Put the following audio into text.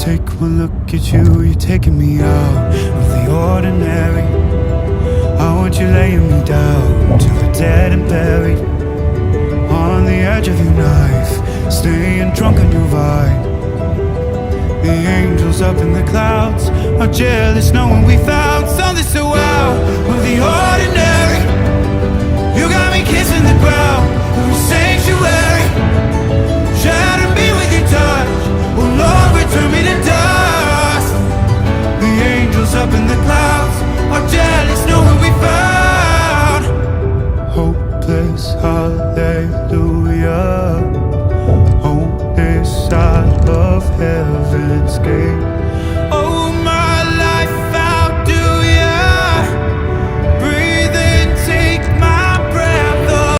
Take one look at you, you're taking me out of the ordinary. I want you laying me down till we're dead and buried, on the edge of your knife, staying drunk on your vibe. The angels up in the clouds are jealous knowing we found something so out of the ordinary. You got me kissing the ground, every sanctuary. Shatter me with your touch, oh Lord, return me to dust. The angels up in the clouds are jealous knowing we found hopeless hallelujah on this side of heaven's gate.